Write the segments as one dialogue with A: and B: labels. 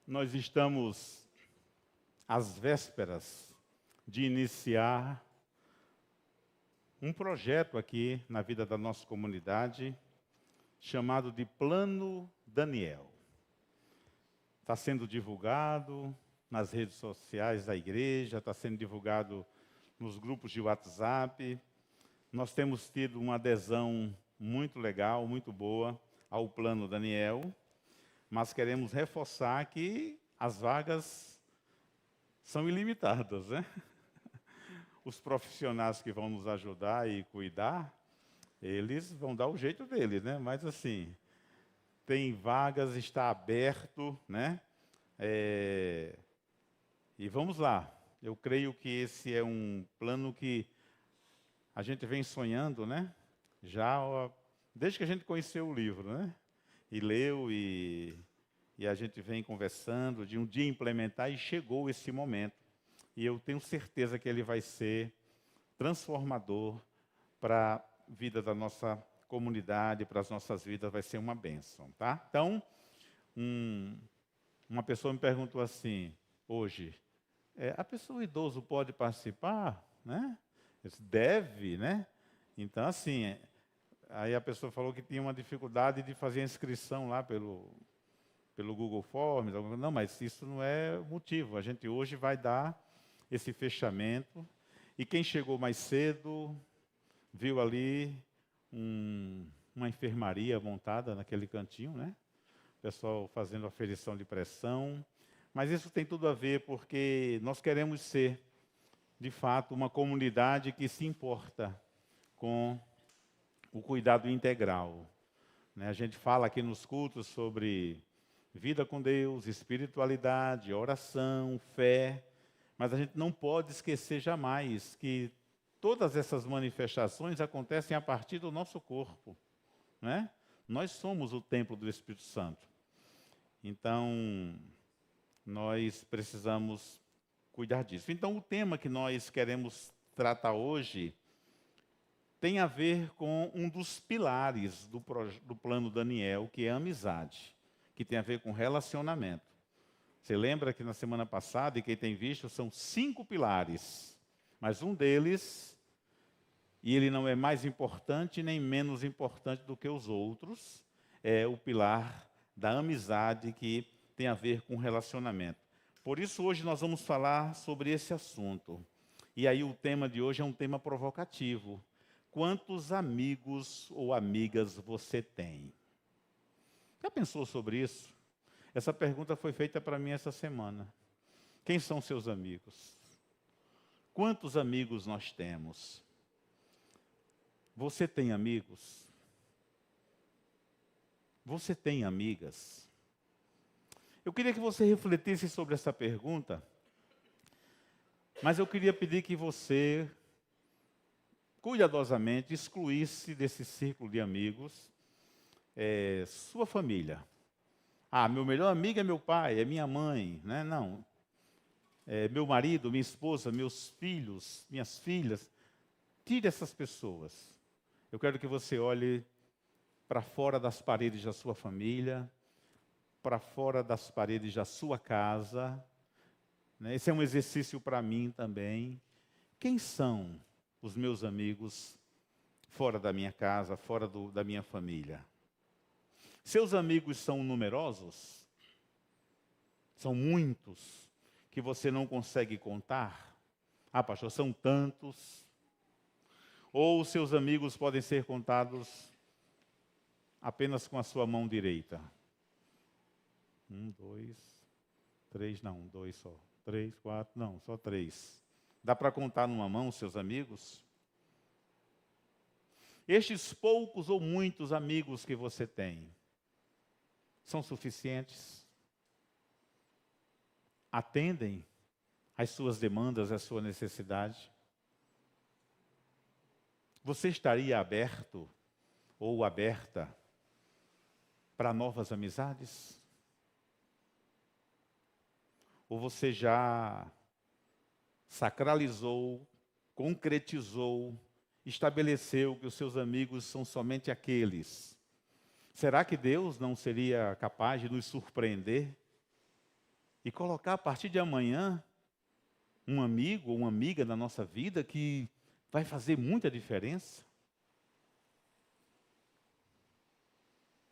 A: Nós estamos às vésperas de iniciar um projeto aqui na vida da nossa comunidade, chamado de Plano Daniel. Está sendo divulgado nas redes sociais da igreja, está sendo divulgado nos grupos de WhatsApp. Nós temos tido uma adesão muito legal, muito boa ao Plano Daniel, mas queremos reforçar que as vagas são ilimitadas, né? Os profissionais que vão nos ajudar e cuidar, eles vão dar o jeito deles, né? Mas assim, tem vagas, está aberto, né? E vamos lá. Eu creio que esse é um plano que a gente vem sonhando, né? Já desde que a gente conheceu o livro, né? E leu e a gente vem conversando de um dia implementar e chegou esse momento. E eu tenho certeza que ele vai ser transformador para a vida da nossa comunidade, para as nossas vidas, vai ser uma bênção, tá? Então, uma pessoa me perguntou assim, hoje, a pessoa idoso pode participar, né? Eu disse, deve, né? Então, assim, aí a pessoa falou que tinha uma dificuldade de fazer a inscrição lá pelo Google Forms. Não, mas isso não é motivo. A gente hoje vai dar esse fechamento. E quem chegou mais cedo, viu ali uma enfermaria montada naquele cantinho, né? O pessoal fazendo aferição de pressão. Mas isso tem tudo a ver porque nós queremos ser, de fato, uma comunidade que se importa com o cuidado integral, né? A gente fala aqui nos cultos sobre vida com Deus, espiritualidade, oração, fé, mas a gente não pode esquecer jamais que todas essas manifestações acontecem a partir do nosso corpo, né? Nós somos o templo do Espírito Santo. Então, nós precisamos cuidar disso. Então, o tema que nós queremos tratar hoje tem a ver com um dos pilares do plano Daniel, que é a amizade, que tem a ver com relacionamento. Você lembra que na semana passada, e quem tem visto, são 5 pilares, mas um deles, e ele não é mais importante nem menos importante do que os outros, é o pilar da amizade, que tem a ver com relacionamento. Por isso, hoje nós vamos falar sobre esse assunto. E aí o tema de hoje é um tema provocativo. Quantos amigos ou amigas você tem? Já pensou sobre isso? Essa pergunta foi feita para mim essa semana. Quem são seus amigos? Quantos amigos nós temos? Você tem amigos? Você tem amigas? Eu queria que você refletisse sobre essa pergunta, mas eu queria pedir que você cuidadosamente excluísse desse círculo de amigos sua família. Ah, meu melhor amigo é meu pai, é minha mãe, né? Não. É meu marido, minha esposa, meus filhos, minhas filhas. Tire essas pessoas. Eu quero que você olhe para fora das paredes da sua família, para fora das paredes da sua casa, né? Esse é um exercício para mim também. Quem são os meus amigos fora da minha casa, fora da minha família? Seus amigos são numerosos? São muitos que você não consegue contar? Ah, pastor, são tantos. Ou os seus amigos podem ser contados apenas com a sua mão direita? 1, 2, 3, não, 2 só. 3, 4, não, só 3. Dá para contar numa mão os seus amigos? Estes poucos ou muitos amigos que você tem são suficientes? Atendem às suas demandas, à sua necessidade? Você estaria aberto ou aberta para novas amizades? Ou você já sacralizou, concretizou, estabeleceu que os seus amigos são somente aqueles? Será que Deus não seria capaz de nos surpreender e colocar a partir de amanhã um amigo ou uma amiga na nossa vida que vai fazer muita diferença?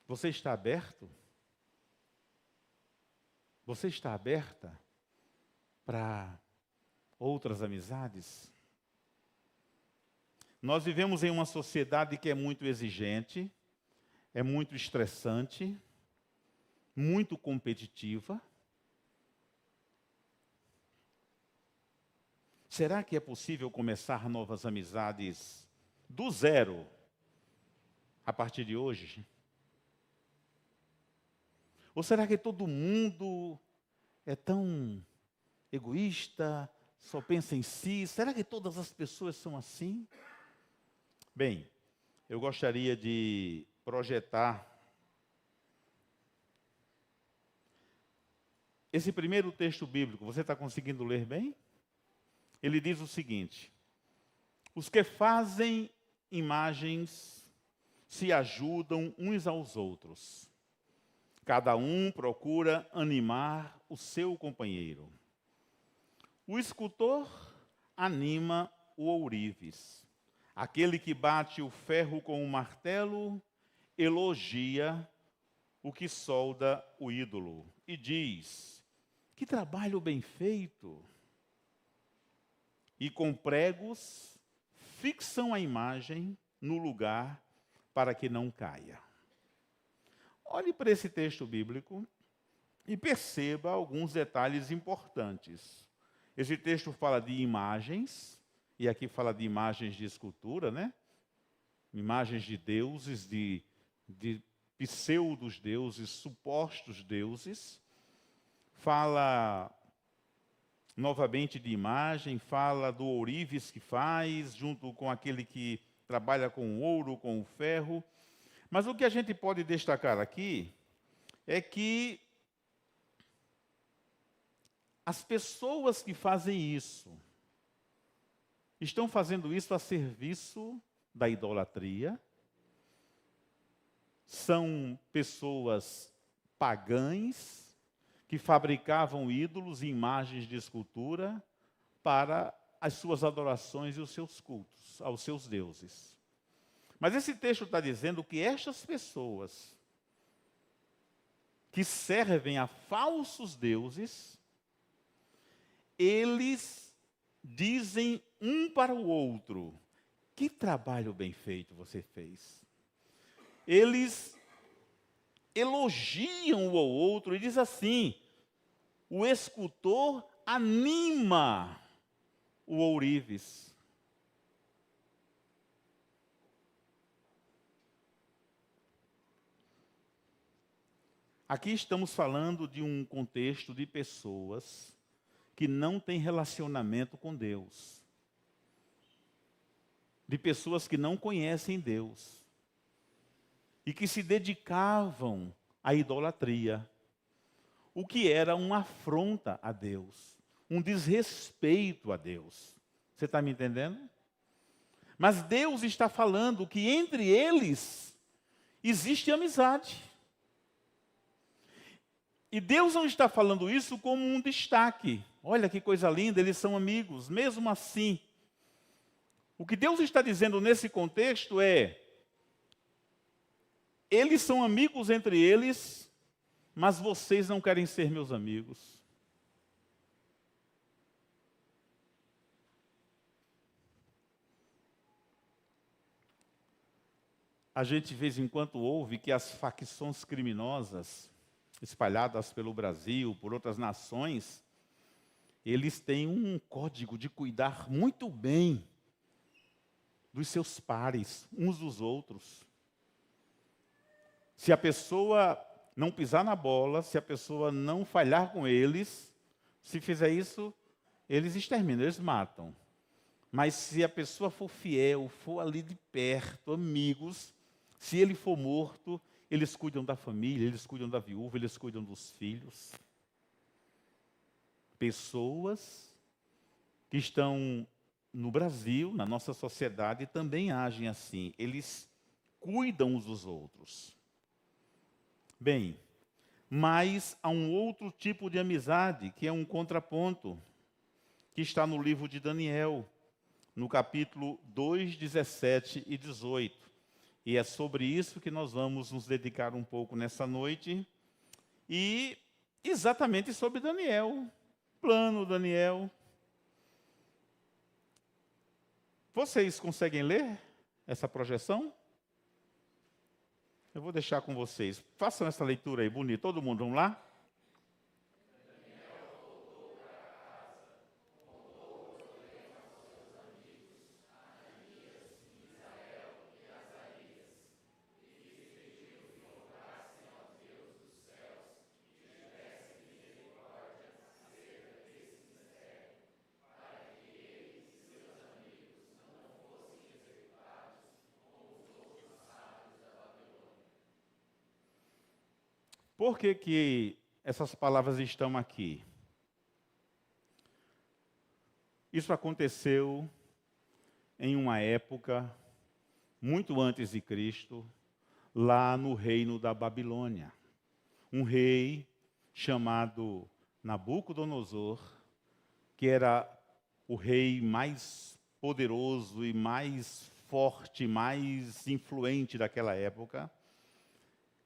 A: Você está aberto? Você está aberta para outras amizades? Nós vivemos em uma sociedade que é muito exigente, é muito estressante, muito competitiva. Será que é possível começar novas amizades do zero a partir de hoje? Ou será que todo mundo é tão egoísta, só pensa em si? Será que todas as pessoas são assim? Bem, eu gostaria de projetar esse primeiro texto bíblico. Você está conseguindo ler bem? Ele diz o seguinte: os que fazem imagens se ajudam uns aos outros. Cada um procura animar o seu companheiro. O escultor anima o ourives. Aquele que bate o ferro com o martelo elogia o que solda o ídolo e diz: que trabalho bem feito! E com pregos fixam a imagem no lugar para que não caia. Olhe para esse texto bíblico e perceba alguns detalhes importantes. Esse texto fala de imagens, e aqui fala de imagens de escultura, né? Imagens de deuses, de pseudos deuses, supostos deuses. Fala novamente de imagem, fala do ourives que faz, junto com aquele que trabalha com o ouro, com o ferro. Mas o que a gente pode destacar aqui é que as pessoas que fazem isso estão fazendo isso a serviço da idolatria. São pessoas pagãs que fabricavam ídolos e imagens de escultura para as suas adorações e os seus cultos aos seus deuses. Mas esse texto está dizendo que estas pessoas que servem a falsos deuses, eles dizem um para o outro: que trabalho bem feito você fez. Eles elogiam um ao outro e diz assim: o escultor anima o ourives. Aqui estamos falando de um contexto de pessoas que não têm relacionamento com Deus. De pessoas que não conhecem Deus. E que se dedicavam à idolatria. O que era uma afronta a Deus. Um desrespeito a Deus. Você está me entendendo? Mas Deus está falando que entre eles existe amizade. E Deus não está falando isso como um destaque. Olha que coisa linda, eles são amigos. Mesmo assim, o que Deus está dizendo nesse contexto é: eles são amigos entre eles, mas vocês não querem ser meus amigos. A gente de vez em quando ouve que as facções criminosas espalhadas pelo Brasil, por outras nações, eles têm um código de cuidar muito bem dos seus pares, uns dos outros. Se a pessoa não pisar na bola, se a pessoa não falhar com eles, se fizer isso, eles exterminam, eles matam. Mas se a pessoa for fiel, for ali de perto, amigos, se ele for morto, eles cuidam da família, eles cuidam da viúva, eles cuidam dos filhos. Pessoas que estão no Brasil, na nossa sociedade, também agem assim. Eles cuidam uns dos outros. Bem, Mas há um outro tipo de amizade, que é um contraponto, que está no livro de Daniel, no capítulo 2, 17 e 18. E é sobre isso que nós vamos nos dedicar um pouco nessa noite. E exatamente sobre Daniel, plano Daniel. Vocês conseguem ler essa projeção? Eu vou deixar com vocês. Façam essa leitura aí, bonita. Todo mundo, vamos lá? Por que que essas palavras estão aqui? Isso aconteceu em uma época muito antes de Cristo, lá no reino da Babilônia. Um rei chamado Nabucodonosor, que era o rei mais poderoso e mais forte, mais influente daquela época.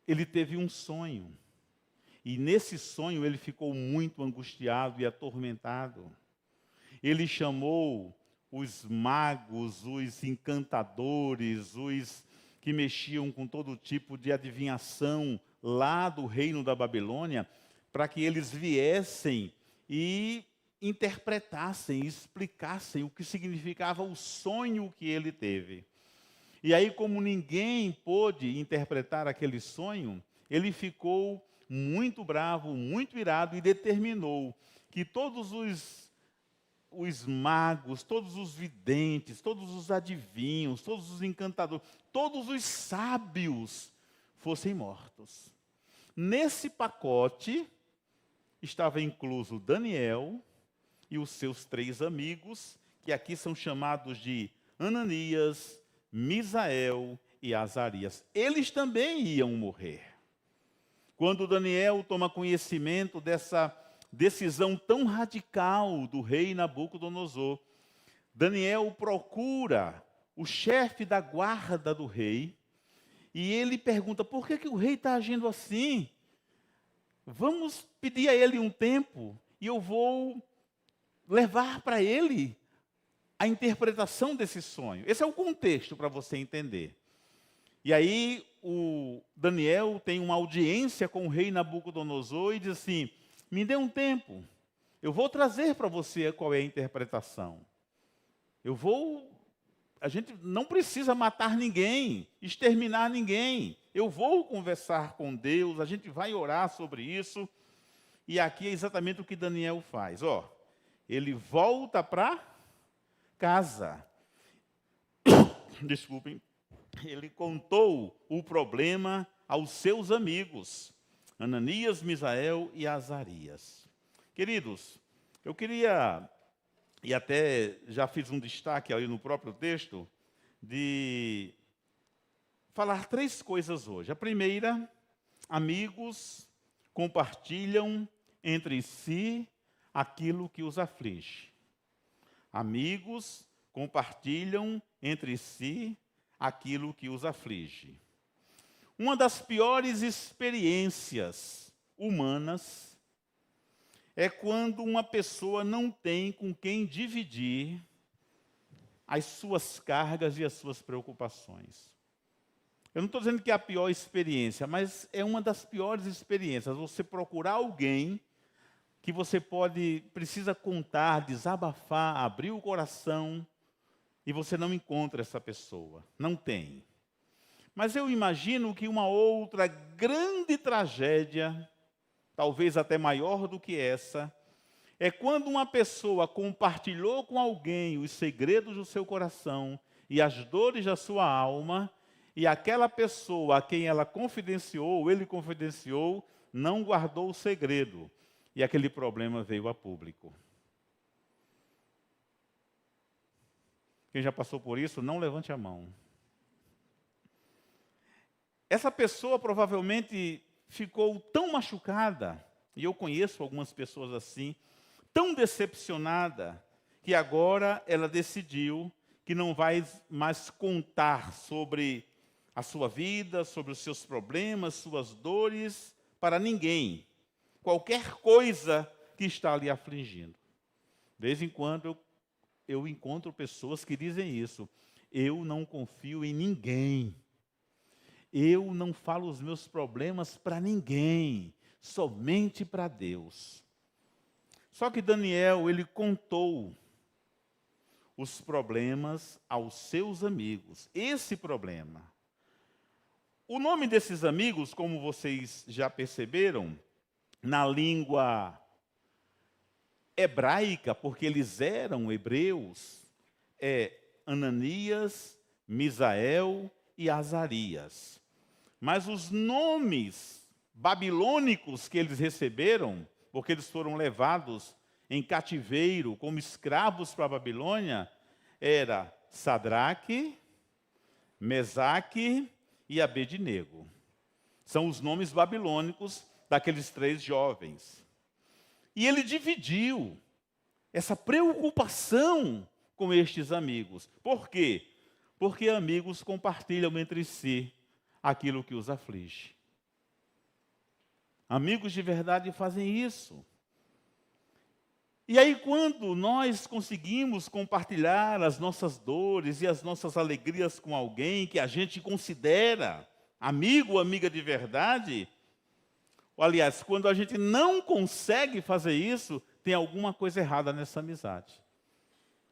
A: Ele teve um sonho. E nesse sonho ele ficou muito angustiado e atormentado. Ele chamou os magos, os encantadores, os que mexiam com todo tipo de adivinhação lá do reino da Babilônia, para que eles viessem e interpretassem, explicassem o que significava o sonho que ele teve. E aí, como ninguém pôde interpretar aquele sonho, ele ficou muito bravo, muito irado e determinou que todos os magos, todos os videntes, todos os adivinhos, todos os encantadores, todos os sábios fossem mortos. Nesse pacote estava incluso Daniel e os seus 3 amigos, que aqui são chamados de Ananias, Misael e Azarias. Eles também iam morrer. Quando Daniel toma conhecimento dessa decisão tão radical do rei Nabucodonosor, Daniel procura o chefe da guarda do rei e ele pergunta: por que o rei está agindo assim? Vamos pedir a ele um tempo e eu vou levar para ele a interpretação desse sonho. Esse é o contexto para você entender. E aí o Daniel tem uma audiência com o rei Nabucodonosor e diz assim: me dê um tempo, eu vou trazer para você qual é a interpretação. A gente não precisa matar ninguém, exterminar ninguém. Eu vou conversar com Deus, a gente vai orar sobre isso. E aqui é exatamente o que Daniel faz. Ele volta para casa. Desculpem. Ele contou o problema aos seus amigos, Ananias, Misael e Azarias. Queridos, eu queria, e até já fiz um destaque ali no próprio texto, de falar 3 coisas hoje. A primeira, amigos compartilham entre si aquilo que os aflige. Amigos compartilham entre si aquilo que os aflige. Uma das piores experiências humanas é quando uma pessoa não tem com quem dividir as suas cargas e as suas preocupações. Eu não estou dizendo que é a pior experiência, mas é uma das piores experiências. Você procurar alguém que você precisa contar, desabafar, abrir o coração, e você não encontra essa pessoa. Não tem. Mas eu imagino que uma outra grande tragédia, talvez até maior do que essa, é quando uma pessoa compartilhou com alguém os segredos do seu coração e as dores da sua alma, e aquela pessoa a quem ela confidenciou, ele confidenciou, não guardou o segredo, e aquele problema veio a público. Quem já passou por isso, não levante a mão. Essa pessoa provavelmente ficou tão machucada, e eu conheço algumas pessoas assim, tão decepcionada, que agora ela decidiu que não vai mais contar sobre a sua vida, sobre os seus problemas, suas dores, para ninguém. Qualquer coisa que está lhe afligindo. De vez em quando eu encontro pessoas que dizem isso. Eu não confio em ninguém. Eu não falo os meus problemas para ninguém, somente para Deus. Só que Daniel, ele contou os problemas aos seus amigos. Esse problema. O nome desses amigos, como vocês já perceberam, na língua hebraica, porque eles eram hebreus, é Ananias, Misael e Azarias. Mas os nomes babilônicos que eles receberam, porque eles foram levados em cativeiro como escravos para a Babilônia, era Sadraque, Mesaque e Abednego. São os nomes babilônicos daqueles 3 jovens. E ele dividiu essa preocupação com estes amigos. Por quê? Porque amigos compartilham entre si aquilo que os aflige. Amigos de verdade fazem isso. E aí, quando nós conseguimos compartilhar as nossas dores e as nossas alegrias com alguém que a gente considera amigo ou amiga de verdade, ou, aliás, quando a gente não consegue fazer isso, tem alguma coisa errada nessa amizade.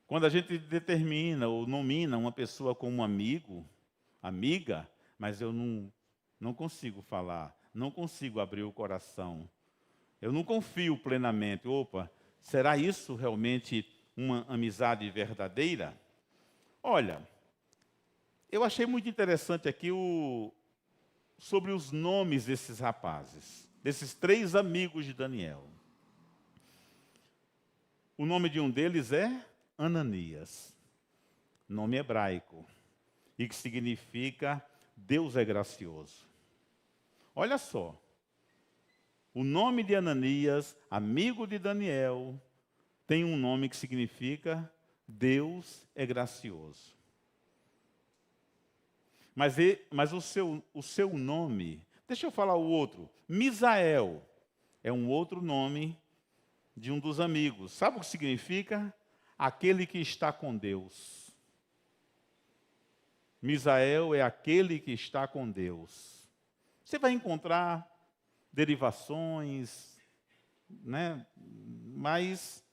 A: Quando a gente determina ou nomina uma pessoa como amigo, amiga, mas eu não consigo falar, não consigo abrir o coração, eu não confio plenamente. Opa, será isso realmente uma amizade verdadeira? Olha, eu achei muito interessante aqui sobre os nomes desses rapazes, desses 3 amigos de Daniel. O nome de um deles é Ananias, nome hebraico, e que significa Deus é gracioso. Olha só, o nome de Ananias, amigo de Daniel, tem um nome que significa Deus é gracioso. Mas o seu nome, deixa eu falar o outro, Misael, é um outro nome de um dos amigos. Sabe o que significa? Aquele que está com Deus. Misael é aquele que está com Deus. Você vai encontrar derivações, né? Mas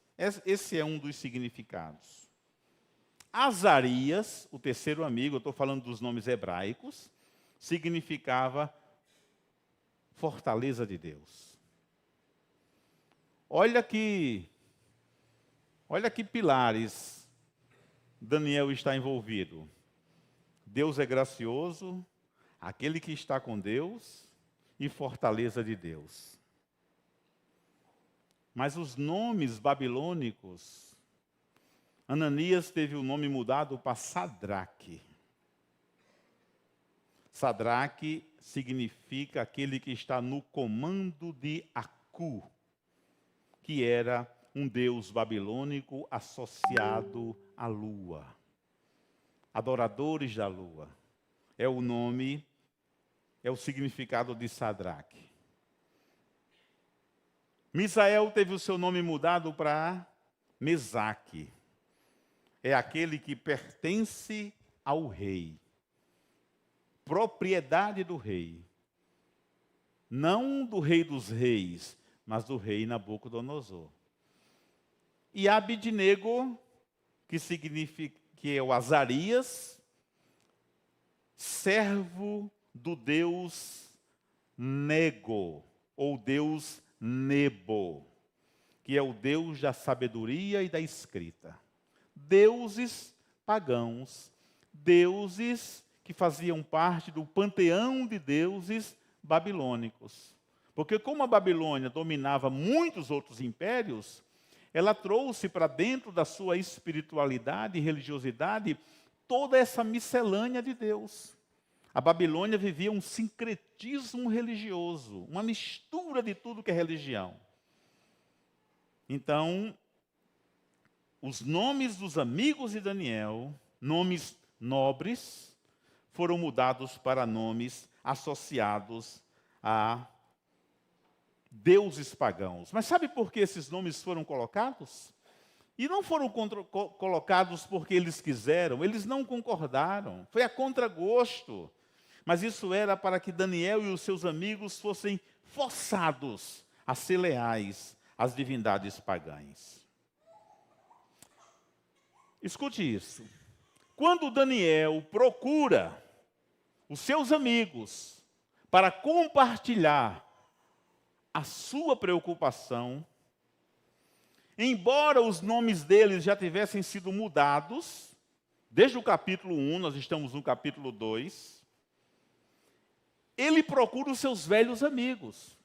A: esse é um dos significados. Azarias, o terceiro amigo, eu estou falando dos nomes hebraicos, significava fortaleza de Deus. Olha que pilares Daniel está envolvido. Deus é gracioso, aquele que está com Deus e fortaleza de Deus. Mas os nomes babilônicos, Ananias teve o nome mudado para Sadraque. Sadraque significa aquele que está no comando de Acu, que era um deus babilônico associado à lua. Adoradores da lua. É o nome, é o significado de Sadraque. Misael teve o seu nome mudado para Mesaque. É aquele que pertence ao rei. Propriedade do rei. Não do rei dos reis, mas do rei Nabucodonosor. E Abednego, que é o Azarias, servo do Deus Nego, ou Deus Nebo, que é o Deus da sabedoria e da escrita. Deuses pagãos, deuses que faziam parte do panteão de deuses babilônicos. Porque como a Babilônia dominava muitos outros impérios, ela trouxe para dentro da sua espiritualidade e religiosidade toda essa miscelânea de Deus. A Babilônia vivia um sincretismo religioso, uma mistura de tudo que é religião. Então, os nomes dos amigos de Daniel, nomes nobres, foram mudados para nomes associados a deuses pagãos. Mas sabe por que esses nomes foram colocados? E não foram colocados porque eles quiseram, eles não concordaram, foi a contragosto. Mas isso era para que Daniel e os seus amigos fossem forçados a ser leais às divindades pagãs. Escute isso. Quando Daniel procura os seus amigos para compartilhar a sua preocupação, embora os nomes deles já tivessem sido mudados, desde o capítulo 1, nós estamos no capítulo 2, ele procura os seus velhos amigos.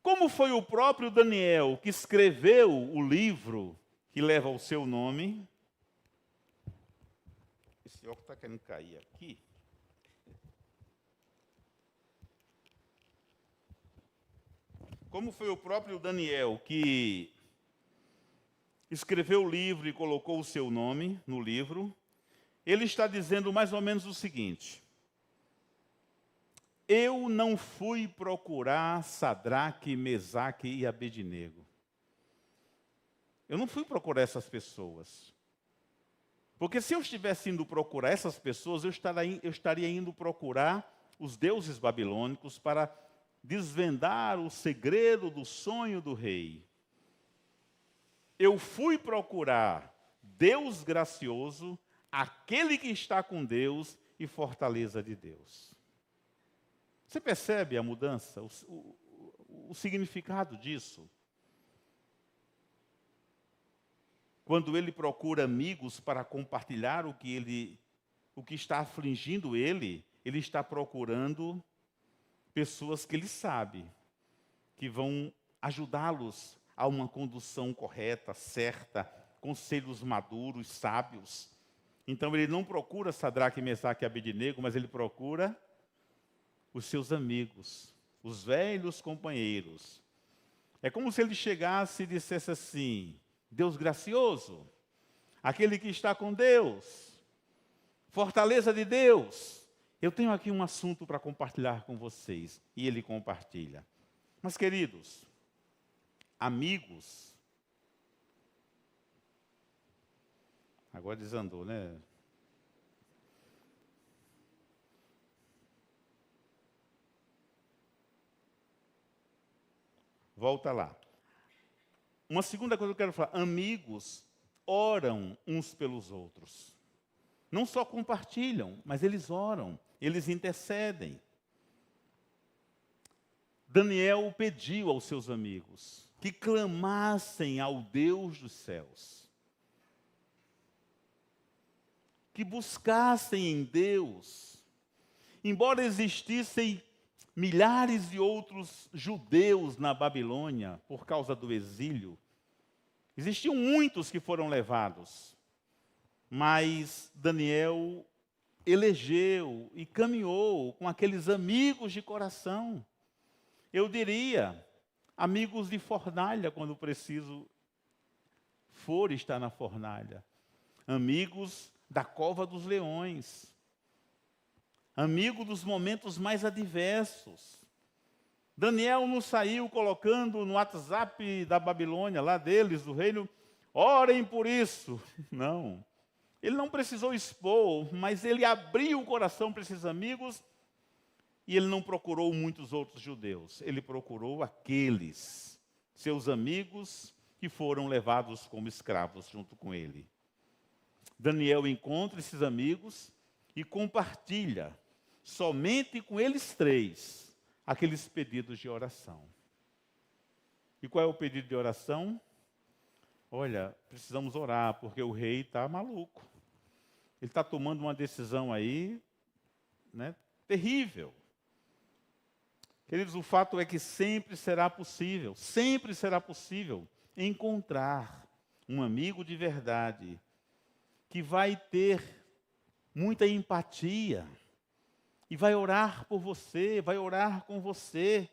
A: Como foi o próprio Daniel que escreveu o livro que leva o seu nome? Esse óculos está querendo cair aqui. Como foi o próprio Daniel que escreveu o livro e colocou o seu nome no livro, ele está dizendo mais ou menos o seguinte: eu não fui procurar Sadraque, Mesaque e Abednego. Eu não fui procurar essas pessoas. Porque se eu estivesse indo procurar essas pessoas, eu estaria indo procurar os deuses babilônicos para desvendar o segredo do sonho do rei. Eu fui procurar Deus gracioso, aquele que está com Deus e fortaleza de Deus. Você percebe a mudança, o significado disso? Quando ele procura amigos para compartilhar o que está afligindo ele está procurando pessoas que ele sabe, que vão ajudá-los a uma condução correta, certa, conselhos maduros, sábios. Então ele não procura Sadraque, Mesaque e Abednego, mas ele procura os seus amigos, os velhos companheiros. É como se ele chegasse e dissesse assim: Deus gracioso, aquele que está com Deus, fortaleza de Deus, eu tenho aqui um assunto para compartilhar com vocês. E ele compartilha. Mas, queridos, amigos, agora desandou, né? Volta lá. Uma segunda coisa que eu quero falar: amigos oram uns pelos outros. Não só compartilham, mas eles oram, eles intercedem. Daniel pediu aos seus amigos que clamassem ao Deus dos céus, que buscassem em Deus. Embora existissem milhares de outros judeus na Babilônia por causa do exílio, existiam muitos que foram levados. Mas Daniel elegeu e caminhou com aqueles amigos de coração. Eu diria, amigos de fornalha, quando preciso for estar na fornalha. Amigos da cova dos leões. Amigo dos momentos mais adversos. Daniel não saiu colocando no WhatsApp da Babilônia, lá deles, do reino, orem por isso. Não. Ele não precisou expor, mas ele abriu o coração para esses amigos e ele não procurou muitos outros judeus. Ele procurou aqueles, seus amigos, que foram levados como escravos junto com ele. Daniel encontra esses amigos e compartilha, somente com eles três, aqueles pedidos de oração. E qual é o pedido de oração? Olha, precisamos orar, porque o rei está maluco. Ele está tomando uma decisão aí, né, terrível. Queridos, o fato é que sempre será possível encontrar um amigo de verdade que vai ter muita empatia, e vai orar por você, vai orar com você,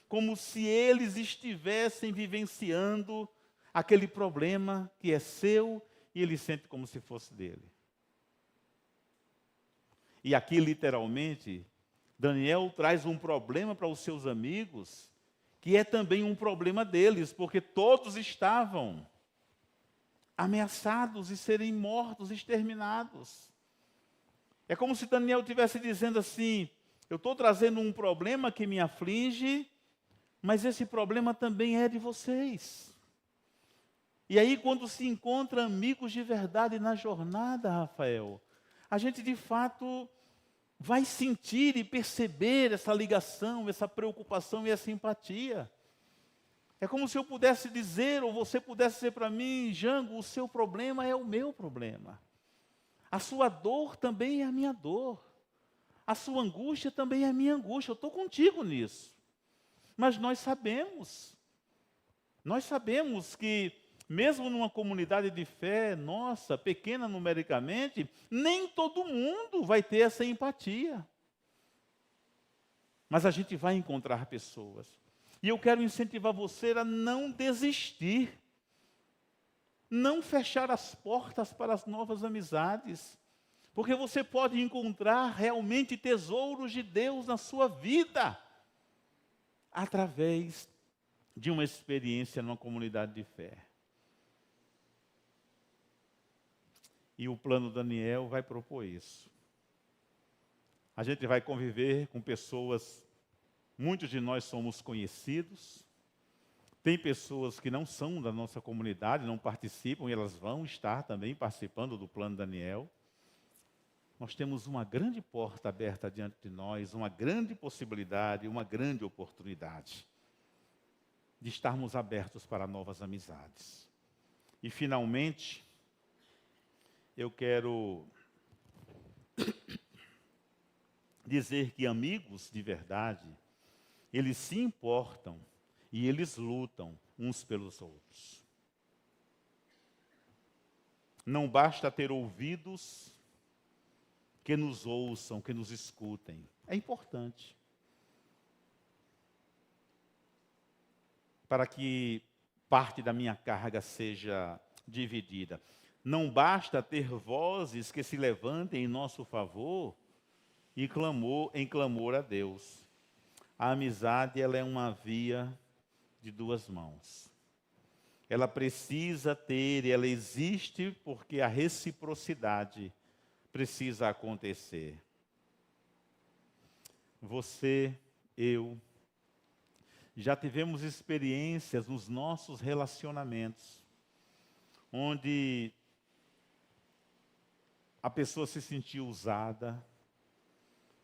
A: como se eles estivessem vivenciando aquele problema que é seu e ele sente como se fosse dele. E aqui, literalmente, Daniel traz um problema para os seus amigos, que é também um problema deles, porque todos estavam ameaçados de serem mortos, exterminados. É como se Daniel estivesse dizendo assim: eu estou trazendo um problema que me aflige, mas esse problema também é de vocês. E aí, quando se encontra amigos de verdade na jornada, Rafael, a gente de fato vai sentir e perceber essa ligação, essa preocupação e essa empatia. É como se eu pudesse dizer, ou você pudesse dizer para mim: Jango, o seu problema é o meu problema. A sua dor também é a minha dor. A sua angústia também é a minha angústia. Eu estou contigo nisso. Mas nós sabemos que mesmo numa comunidade de fé nossa, pequena numericamente, nem todo mundo vai ter essa empatia. Mas a gente vai encontrar pessoas. E eu quero incentivar você a não desistir. Não fechar as portas para as novas amizades. Porque você pode encontrar realmente tesouros de Deus na sua vida, através de uma experiência numa comunidade de fé. E o plano Daniel vai propor isso. A gente vai conviver com pessoas, muitos de nós somos conhecidos, tem pessoas que não são da nossa comunidade, não participam, e elas vão estar também participando do plano Daniel. Nós temos uma grande porta aberta diante de nós, uma grande possibilidade, uma grande oportunidade de estarmos abertos para novas amizades. E, finalmente, eu quero dizer que amigos de verdade, eles se importam e eles lutam uns pelos outros. Não basta ter ouvidos que nos ouçam, que nos escutem. É importante. Para que parte da minha carga seja dividida. Não basta ter vozes que se levantem em nosso favor e em clamor a Deus. A amizade, ela é uma via de duas mãos. Ela precisa ter, ela existe porque a reciprocidade precisa acontecer. Você, eu, já tivemos experiências nos nossos relacionamentos, onde a pessoa se sentiu usada,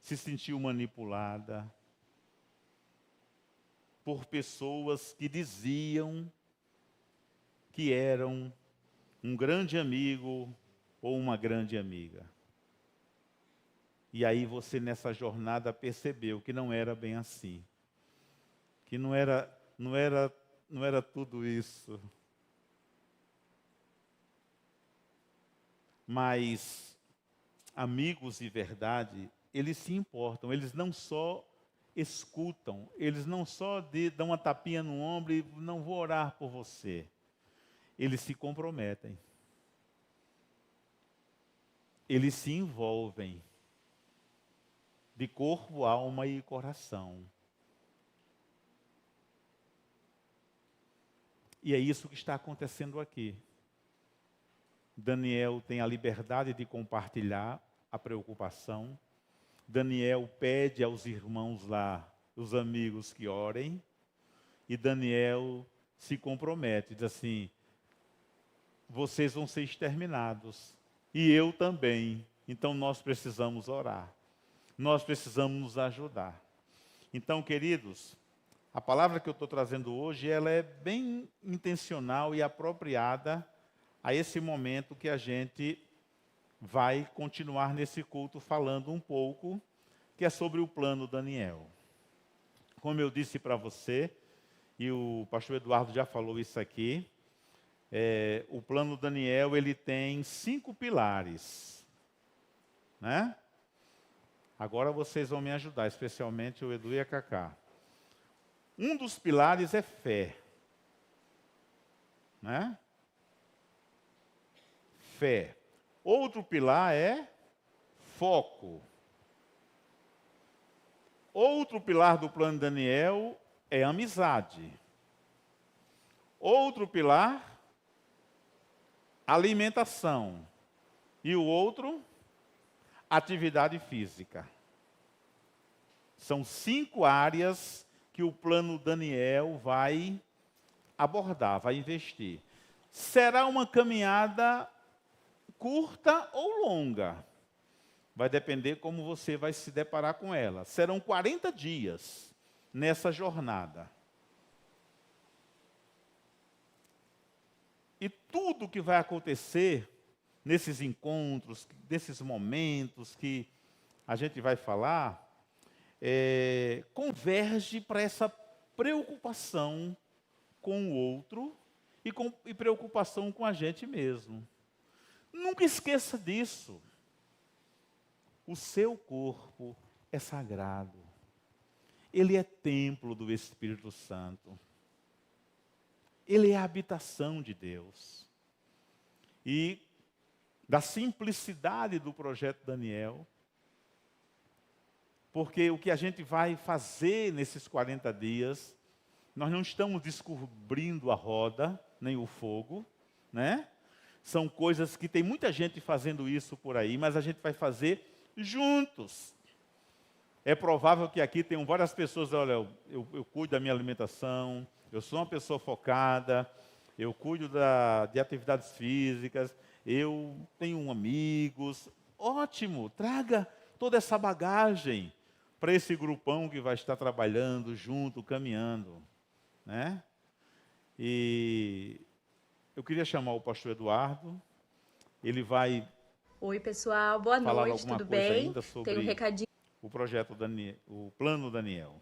A: se sentiu manipulada por pessoas que diziam que eram um grande amigo ou uma grande amiga. E aí você nessa jornada percebeu que não era bem assim. Que não era tudo isso. Mas amigos de verdade, eles se importam, eles não só escutam, eles não só dão uma tapinha no ombro e não vou orar por você. Eles se comprometem. Eles se envolvem de corpo, alma e coração. E é isso que está acontecendo aqui. Daniel tem a liberdade de compartilhar a preocupação. Daniel pede aos irmãos lá, os amigos, que orem. E Daniel se compromete, diz assim: vocês vão ser exterminados. E eu também. Então nós precisamos orar. Nós precisamos nos ajudar. Então, queridos, a palavra que eu estou trazendo hoje, ela é bem intencional e apropriada a esse momento que a gente vai continuar nesse culto falando um pouco, que é sobre o plano Daniel. Como eu disse para você, e o pastor Eduardo já falou isso aqui, o plano Daniel, ele tem 5 pilares. né? Agora vocês vão me ajudar, especialmente o Edu e a Cacá. Um dos pilares é fé, né? Fé. Outro pilar é foco. Outro pilar do plano de Daniel é amizade. Outro pilar, alimentação. E o outro, atividade física. São 5 áreas que o plano Daniel vai abordar, vai investir. Será uma caminhada curta ou longa? Vai depender como você vai se deparar com ela. Serão 40 dias nessa jornada. E tudo que vai acontecer nesses encontros, nesses momentos que a gente vai falar, converge para essa preocupação com o outro e preocupação com a gente mesmo. Nunca esqueça disso. O seu corpo é sagrado. Ele é templo do Espírito Santo. Ele é a habitação de Deus. E da simplicidade do projeto Daniel, porque o que a gente vai fazer nesses 40 dias, nós não estamos descobrindo a roda, nem o fogo, né? São coisas que tem muita gente fazendo isso por aí, mas a gente vai fazer juntos. É provável que aqui tenham várias pessoas, olha, eu cuido da minha alimentação, eu sou uma pessoa focada, eu cuido de atividades físicas, eu tenho amigos. Ótimo, traga toda essa bagagem para esse grupão que vai estar trabalhando junto, caminhando, né? E eu queria chamar o pastor Eduardo, ele vai
B: Oi, pessoal, boa
A: falar
B: noite,
A: alguma
B: tudo
A: coisa
B: bem?
A: ainda sobre
B: Tem um recadinho.
A: o projeto Daniel, o plano Daniel.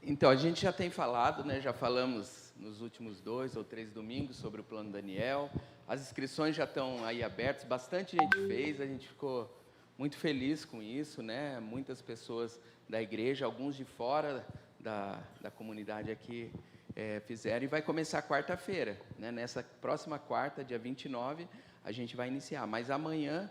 C: Então, a gente já tem falado, né, já falamos nos últimos 2 ou 3 domingos sobre o plano Daniel. As inscrições já estão aí abertas, bastante gente fez, a gente ficou muito feliz com isso, né? Muitas pessoas da igreja, alguns de fora da comunidade aqui fizeram, e vai começar quarta-feira, né? Nessa próxima quarta, dia 29, a gente vai iniciar, mas amanhã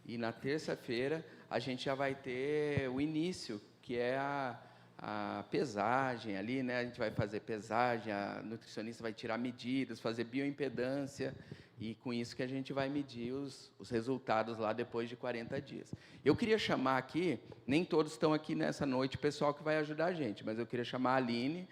C: e na terça-feira a gente já vai ter o início, que é a pesagem ali, né? A gente vai fazer pesagem, a nutricionista vai tirar medidas, fazer bioimpedância, e com isso que a gente vai medir os resultados lá depois de 40 dias. Eu queria chamar aqui, nem todos estão aqui nessa noite, o pessoal que vai ajudar a gente, mas eu queria chamar a Aline.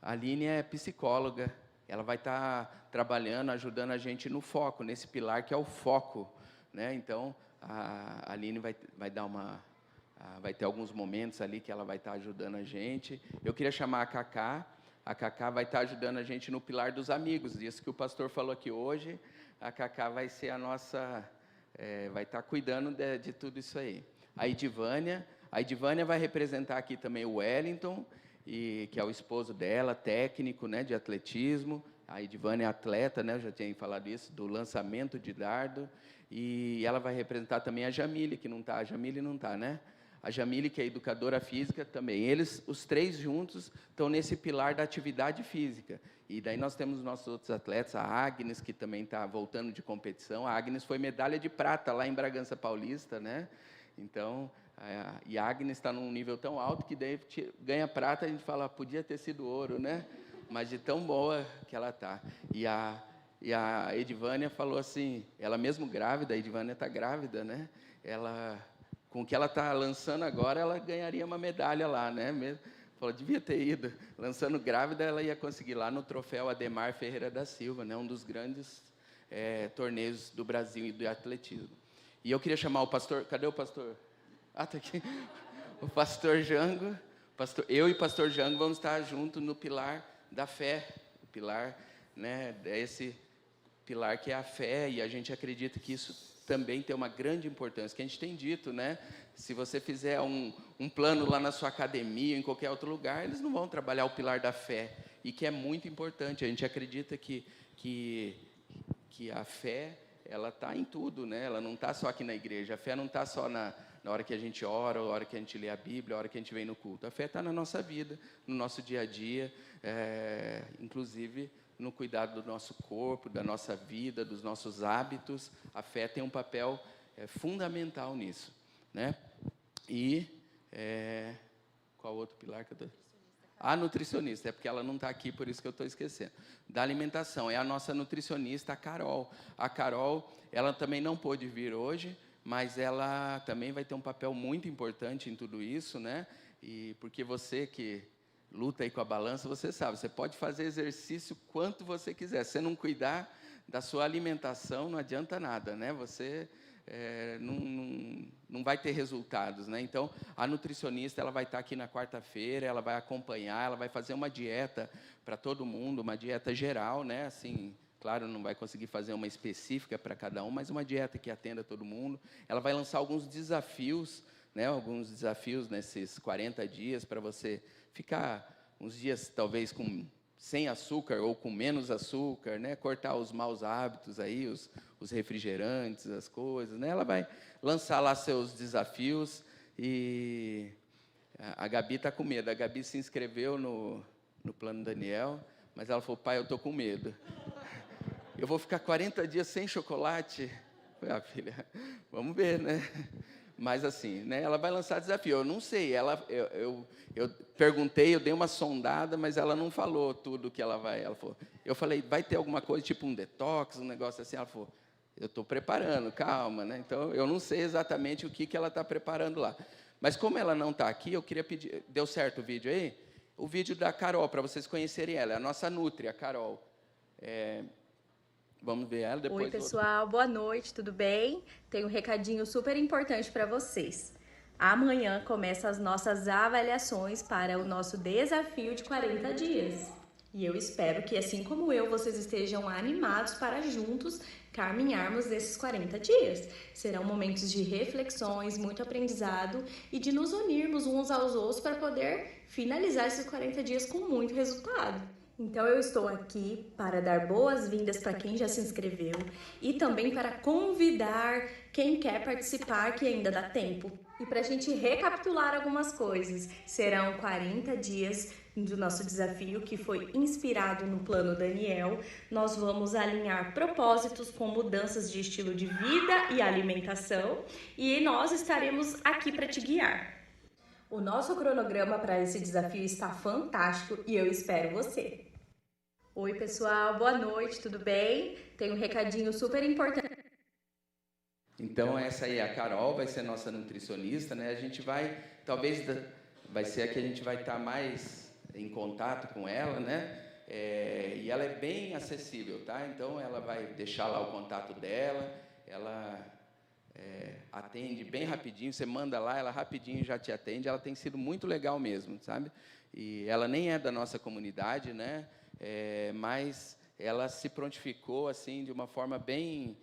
C: A Aline é psicóloga, ela vai estar trabalhando, ajudando a gente no foco, nesse pilar que é o foco, né? Então, a Aline vai dar vai ter alguns momentos ali que ela vai estar ajudando a gente. Eu queria chamar a Cacá vai estar ajudando a gente no pilar dos amigos, isso que o pastor falou aqui hoje. A Cacá vai ser a nossa, vai estar cuidando de tudo isso aí. A Edivânia vai representar aqui também o Wellington, que é o esposo dela, técnico, né, de atletismo. A Edivânia é atleta, né, eu já tinha falado isso, do lançamento de dardo. E ela vai representar também a Jamile, que não está, a Jamile não está, né? A Jamile, que é educadora física também. Eles, os 3 juntos, estão nesse pilar da atividade física. E daí nós temos nossos outros atletas, a Agnes, que também está voltando de competição. A Agnes foi medalha de prata lá em Bragança Paulista, né? Então, e a Agnes está num nível tão alto que daí ganha prata, a gente fala, podia ter sido ouro, né? Mas de tão boa que ela está. E a Edivânia falou assim, ela mesmo grávida, a Edivânia está grávida, né? Com o que ela está lançando agora, ela ganharia uma medalha lá, né? Falou, devia ter ido. Lançando grávida, ela ia conseguir lá no troféu Ademar Ferreira da Silva, né? Um dos grandes torneios do Brasil e do atletismo. E eu queria chamar o pastor, cadê o pastor? Ah, está aqui. O pastor Jango, eu e o pastor Jango vamos estar juntos no pilar da fé, o pilar, né? Esse pilar que é a fé, e a gente acredita que isso também tem uma grande importância, que a gente tem dito, né? Se você fizer um plano lá na sua academia, em qualquer outro lugar, eles não vão trabalhar o pilar da fé, e que é muito importante. A gente acredita que a fé, ela está em tudo, né? Ela não está só aqui na igreja. A fé não está só na hora que a gente ora, ou na hora que a gente lê a Bíblia, na hora que a gente vem no culto. A fé está na nossa vida, no nosso dia a dia, inclusive no cuidado do nosso corpo, da nossa vida, dos nossos hábitos. A fé tem um papel fundamental nisso, né? E qual outro pilar que eu estou... A nutricionista, é porque ela não está aqui, por isso que eu estou esquecendo. Da alimentação, é a nossa nutricionista, a Carol. A Carol, ela também não pôde vir hoje, mas ela também vai ter um papel muito importante em tudo isso, né? E porque você que luta aí com a balança, você sabe, você pode fazer exercício quanto você quiser. Se você não cuidar da sua alimentação, não adianta nada, né? Você não vai ter resultados, né? Então, a nutricionista, ela vai estar aqui na quarta-feira, ela vai acompanhar, ela vai fazer uma dieta para todo mundo, uma dieta geral, né? Assim, claro, não vai conseguir fazer uma específica para cada um, mas uma dieta que atenda todo mundo. Ela vai lançar alguns desafios, né? Alguns desafios nesses 40 dias para você ficar uns dias, talvez, sem açúcar ou com menos açúcar, né? Cortar os maus hábitos aí, os refrigerantes, as coisas, né? Ela vai lançar lá seus desafios e a Gabi está com medo. A Gabi se inscreveu no Plano Daniel, mas ela falou, pai, eu estou com medo. Eu vou ficar 40 dias sem chocolate? Eu falei, filha, vamos ver, né? Mas assim, né, ela vai lançar desafio. Eu não sei, eu perguntei, eu dei uma sondada, mas ela não falou tudo que ela vai. Ela falou, eu falei, vai ter alguma coisa, tipo um detox, um negócio assim? Ela falou, eu estou preparando, calma, né? Então, eu não sei exatamente o que ela está preparando lá. Mas como ela não está aqui, eu queria pedir... Deu certo o vídeo aí? O vídeo da Carol, para vocês conhecerem ela. É a nossa Nutri, a Carol. Vamos ver ela depois.
B: Oi, pessoal, boa noite, tudo bem? Tenho um recadinho super importante para vocês. Amanhã começam as nossas avaliações para o nosso desafio de 40 dias. E eu espero que, assim como eu, vocês estejam animados para juntos caminharmos nesses 40 dias. Serão momentos de reflexões, muito aprendizado e de nos unirmos uns aos outros para poder finalizar esses 40 dias com muito resultado. Então eu estou aqui para dar boas-vindas para quem já se inscreveu e também para convidar quem quer participar, que ainda dá tempo. E para a gente recapitular algumas coisas, serão 40 dias do nosso desafio, que foi inspirado no Plano Daniel. Nós vamos alinhar propósitos com mudanças de estilo de vida e alimentação, e nós estaremos aqui para te guiar. O nosso cronograma para esse desafio está fantástico e eu espero você. Oi, pessoal, boa noite, tudo bem? Tenho um recadinho super importante.
C: Então, essa aí é a Carol, vai ser nossa nutricionista, né? A gente vai, talvez, vai ser a que a gente vai estar mais em contato com ela, né? E ela é bem acessível, tá? Então, ela vai deixar lá o contato dela, ela atende bem rapidinho, você manda lá, ela rapidinho já te atende, ela tem sido muito legal mesmo, sabe? E ela nem é da nossa comunidade, né? Mas ela se prontificou, assim, de uma forma bem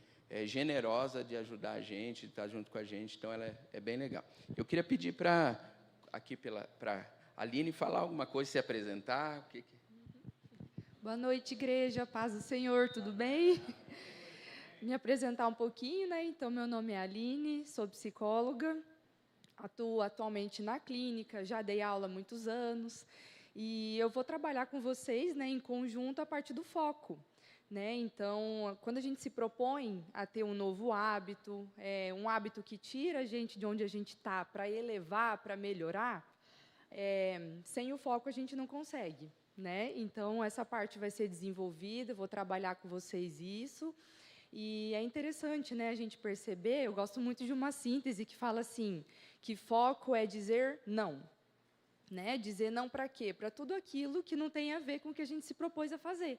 C: generosa de ajudar a gente, de estar junto com a gente, então ela é bem legal. Eu queria pedir para a Aline falar alguma coisa, se apresentar.
D: Boa noite, igreja, paz do Senhor, tudo bem? Me apresentar um pouquinho, né? Então, meu nome é Aline, sou psicóloga, atuo atualmente na clínica, já dei aula há muitos anos, e eu vou trabalhar com vocês, né, em conjunto a partir do foco. Né? Então, quando a gente se propõe a ter um novo hábito, um hábito que tira a gente de onde a gente está para elevar, para melhorar, sem o foco a gente não consegue. Né? Então, essa parte vai ser desenvolvida, vou trabalhar com vocês isso. E é interessante, né, a gente perceber, eu gosto muito de uma síntese que fala assim, que foco é dizer não. Né? Dizer não para quê? Para tudo aquilo que não tem a ver com o que a gente se propôs a fazer.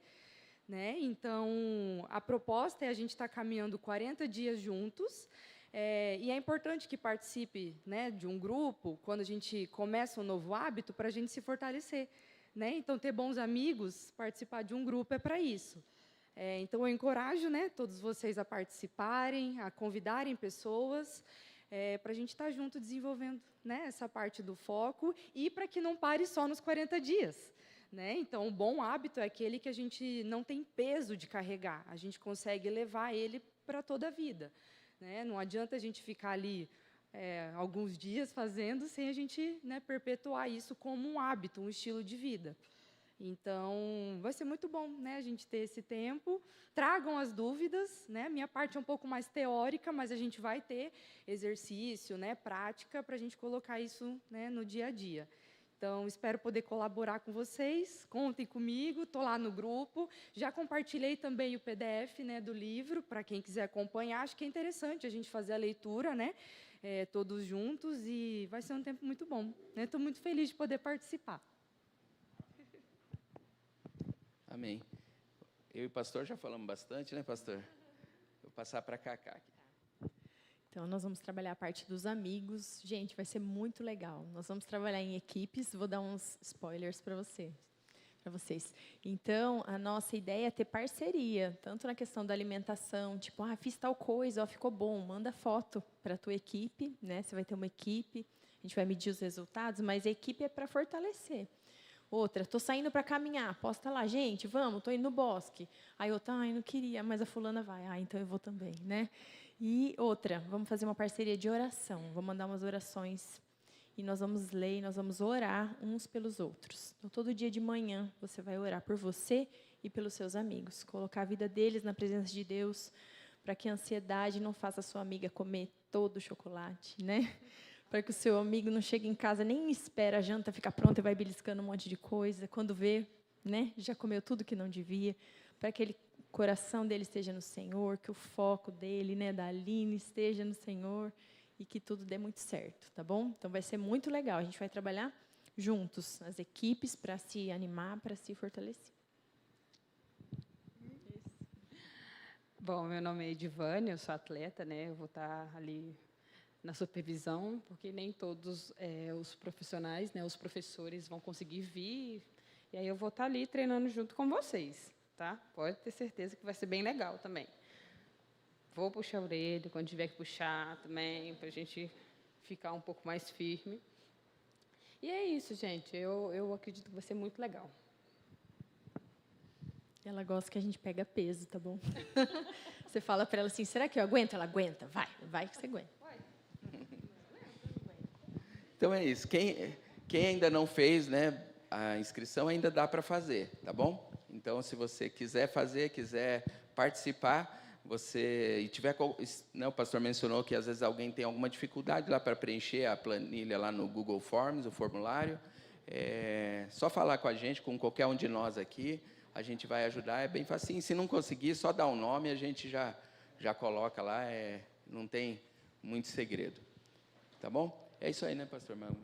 D: Né? Então, a proposta é a gente estar caminhando 40 dias juntos, e é importante que participe, né, de um grupo, quando a gente começa um novo hábito, para a gente se fortalecer. Né? Então, ter bons amigos, participar de um grupo é para isso. Então, eu encorajo, né, todos vocês a participarem, a convidarem pessoas, para a gente estar junto desenvolvendo, né, essa parte do foco e para que não pare só nos 40 dias. Né? Então, o bom hábito é aquele que a gente não tem peso de carregar, a gente consegue levar ele para toda a vida. Né? Não adianta a gente ficar ali alguns dias fazendo sem a gente, né, perpetuar isso como um hábito, um estilo de vida. Então, vai ser muito bom, né, a gente ter esse tempo. Tragam as dúvidas, né? Minha parte é um pouco mais teórica, mas a gente vai ter exercício, né, prática, para a gente colocar isso, né, no dia a dia. Então, espero poder colaborar com vocês, contem comigo, estou lá no grupo. Já compartilhei também o PDF, né, do livro, para quem quiser acompanhar. Acho que é interessante a gente fazer a leitura, né, todos juntos, e vai ser um tempo muito bom. Estou muito feliz de poder participar.
C: Amém. Eu e o pastor já falamos bastante, né, pastor? Vou passar para a Cacá aqui.
E: Então, nós vamos trabalhar a parte dos amigos. Gente, vai ser muito legal. Nós vamos trabalhar em equipes. Vou dar uns spoilers para vocês. Então, a nossa ideia é ter parceria, tanto na questão da alimentação, tipo, fiz tal coisa, ficou bom, manda foto para a tua equipe, né? Você vai ter uma equipe, a gente vai medir os resultados, mas a equipe é para fortalecer. Outra, estou saindo para caminhar, posta lá, gente, vamos, estou indo no bosque. Aí outra, não queria, mas a fulana vai. Então eu vou também, né? E outra, vamos fazer uma parceria de oração. Vou mandar umas orações e nós vamos ler, nós vamos orar uns pelos outros. Então, todo dia de manhã, você vai orar por você e pelos seus amigos. Colocar a vida deles na presença de Deus, para que a ansiedade não faça a sua amiga comer todo o chocolate, né? Para que o seu amigo não chegue em casa, nem espera a janta ficar pronta e vai beliscando um monte de coisa. Quando vê, né, já comeu tudo que não devia. Para que o coração dele esteja no Senhor, que o foco dele, né, da Aline, esteja no Senhor e que tudo dê muito certo, tá bom? Então, vai ser muito legal. A gente vai trabalhar juntos, as equipes, para se animar, para se fortalecer.
F: Bom, meu nome é Edivânia, eu sou atleta, né? Eu vou estar ali na supervisão, porque nem todos os profissionais, né, os professores vão conseguir vir, e aí eu vou estar ali treinando junto com vocês, tá? Pode ter certeza que vai ser bem legal também. Vou puxar a orelha quando tiver que puxar também, para a gente ficar um pouco mais firme. E é isso, gente, eu acredito que vai ser muito legal.
E: Ela gosta que a gente pega peso, tá bom? Você fala para ela assim, será que eu aguento? Ela aguenta, vai que você aguenta.
C: Então é isso. Quem ainda não fez, né, a inscrição, ainda dá para fazer, tá bom? Então, se você quiser fazer, quiser participar, e tiver, né, o pastor mencionou que às vezes alguém tem alguma dificuldade lá para preencher a planilha lá no Google Forms, o formulário, só falar com a gente, com qualquer um de nós aqui, a gente vai ajudar, é bem facinho. Se não conseguir, só dá um nome, a gente já coloca lá, não tem muito segredo. Tá bom? É isso aí, né, pastor Mago?